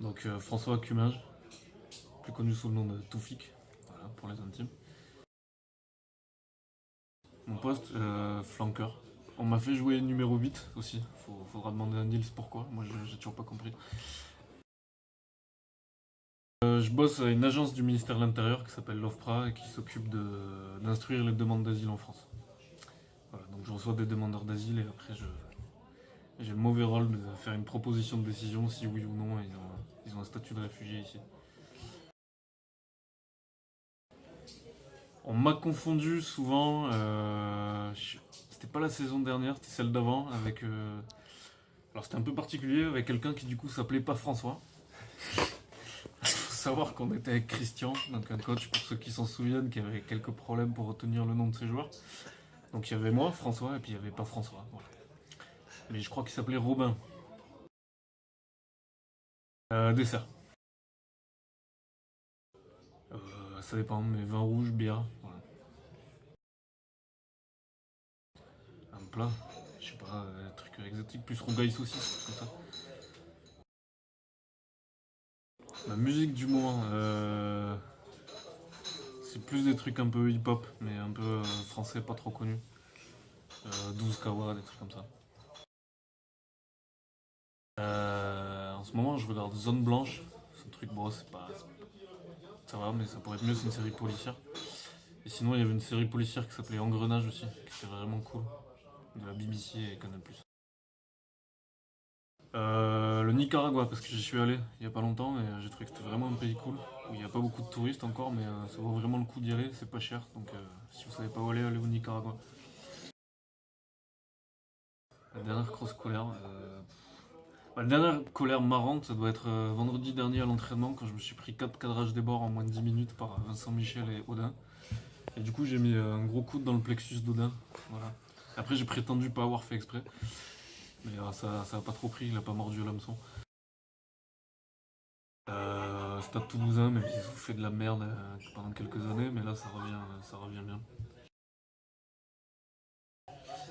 Donc François Cumage, plus connu sous le nom de Toufik, voilà, pour les intimes. Mon poste, flanqueur. On m'a fait jouer numéro 8 aussi. Faudra demander à Nils pourquoi. Moi, j'ai toujours pas compris. Je bosse à une agence du ministère de l'Intérieur qui s'appelle l'OFPRA et qui s'occupe d'instruire les demandes d'asile en France. Voilà, donc je reçois des demandeurs d'asile et après j'ai le mauvais rôle de faire une proposition de décision si oui ou non ils ont un statut de réfugié ici. On m'a confondu souvent, c'était pas la saison dernière, c'était celle d'avant, avec. Alors c'était un peu particulier, avec quelqu'un qui du coup s'appelait pas François. Il faut savoir qu'on était avec Christian, donc un coach pour ceux qui s'en souviennent, qui avait quelques problèmes pour retenir le nom de ses joueurs. Donc il y avait moi, François, et puis il n'y avait pas François. Voilà. Mais je crois qu'il s'appelait Robin. Dessert. Ça dépend, mais vin rouge, bière. Voilà. Un plat, je sais pas, un truc exotique, plus rougail saucisse, comme ça. La musique du moment, c'est plus des trucs un peu hip-hop, mais un peu français, pas trop connus. 12 Kawa, des trucs comme ça. En ce moment, je regarde Zone Blanche. C'est un truc, bon, c'est pas. Ça va, mais ça pourrait être mieux, c'est une série policière. Et sinon, il y avait une série policière qui s'appelait Engrenage aussi, qui était vraiment cool. De la BBC et Canal+. Le Nicaragua, parce que j'y suis allé il y a pas longtemps et j'ai trouvé que c'était vraiment un pays cool. Où il n'y a pas beaucoup de touristes encore, mais ça vaut vraiment le coup d'y aller, c'est pas cher. Donc si vous savez pas où aller, allez au Nicaragua. La dernière grosse colère. La dernière colère marrante, ça doit être vendredi dernier à l'entraînement quand je me suis pris 4 cadrages des bords en moins de 10 minutes par Vincent Michel et Odin. Et du coup, j'ai mis un gros coup dans le plexus d'Odin. Voilà. Après, j'ai prétendu pas avoir fait exprès. Mais ça a pas trop pris, il a pas mordu à l'hameçon. Stade Toulousain, même s'ils ont fait de la merde pendant quelques années, mais là ça revient bien.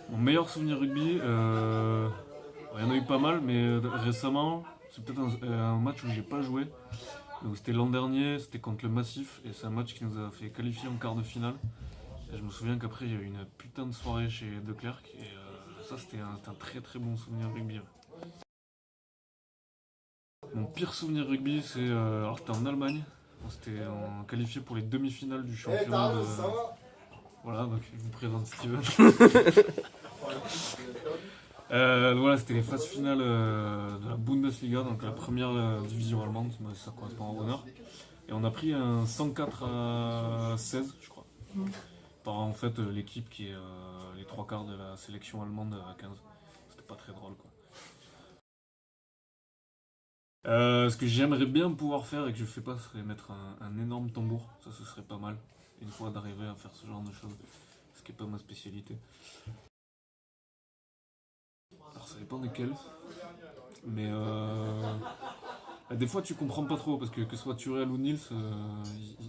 Mon meilleur souvenir rugby, il y en a eu pas mal, mais récemment, c'est peut-être un match où j'ai pas joué. Donc c'était l'an dernier, c'était contre le Massif, et c'est un match qui nous a fait qualifier en quart de finale. Et je me souviens qu'après il y a eu une putain de soirée chez De Klerk, et ça c'était un très très bon souvenir rugby. Mon pire souvenir rugby, alors c'était en Allemagne. On s'était qualifié pour les demi-finales du championnat de. Voilà, donc je vous présente Steven. Voilà, c'était les phases finales de la Bundesliga, donc la première division allemande, ça correspond au honneur. Et on a pris un 104 à 16, je crois. Par en fait l'équipe qui est les trois quarts de la sélection allemande à 15. C'était pas très drôle quoi. Ce que j'aimerais bien pouvoir faire et que je fais pas, serait mettre un énorme tambour. Ça, ce serait pas mal. Une fois d'arriver à faire ce genre de choses. Ce qui est pas ma spécialité. Alors ça dépend desquels. Mais des fois tu comprends pas trop parce que ce soit Turel ou Nils,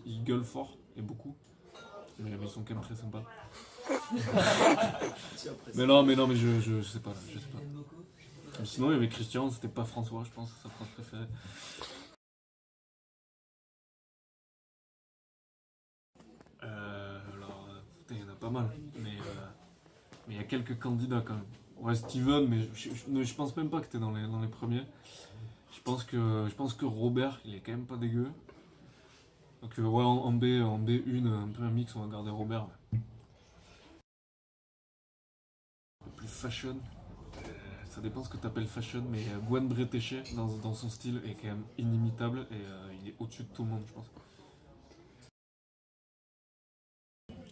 ils gueulent fort et beaucoup. Mais ils sont quand même très sympas. mais je sais pas, je sais pas. Sinon il y avait Christian, c'était pas François, je pense, sa phrase préférée. Putain, il y en a pas mal, mais il y a quelques candidats quand même. Ouais, Steven, mais je pense même pas que t'es dans les premiers. Je pense que Robert, il est quand même pas dégueu. Donc ouais, en B1, un peu un mix, on va garder Robert. Le plus fashion, ça dépend ce que t'appelles fashion, mais Gwen Bretéché, dans son style, est quand même inimitable et il est au-dessus de tout le monde, je pense.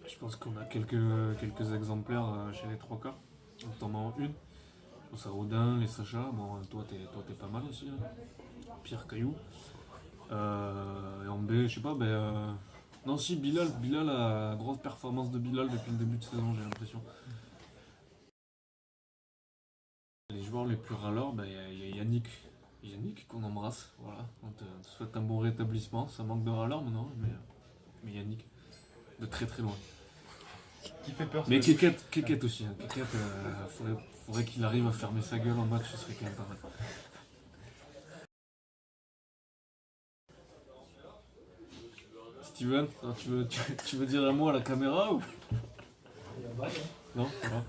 Je pense qu'on a quelques exemplaires chez les trois quarts, notamment une. Je pense à Odin, les Sacha, bon, toi t'es pas mal aussi, hein. Pierre Caillou. Et en B, je sais pas, non, si, Bilal, la grosse performance de Bilal depuis le début de saison, j'ai l'impression. Les joueurs les plus râleurs, il y a Yannick. Yannick qu'on embrasse, voilà. On te souhaite un bon rétablissement. Ça manque de râleurs maintenant, mais Yannick, de très très loin. Qui fait peur. Mais Keket aussi. Hein. Keket, faudrait qu'il arrive à fermer sa gueule en match, ce serait quand même pas mal. Steven, tu veux dire un mot à la caméra ou Il y a pas, hein. non? Ça va.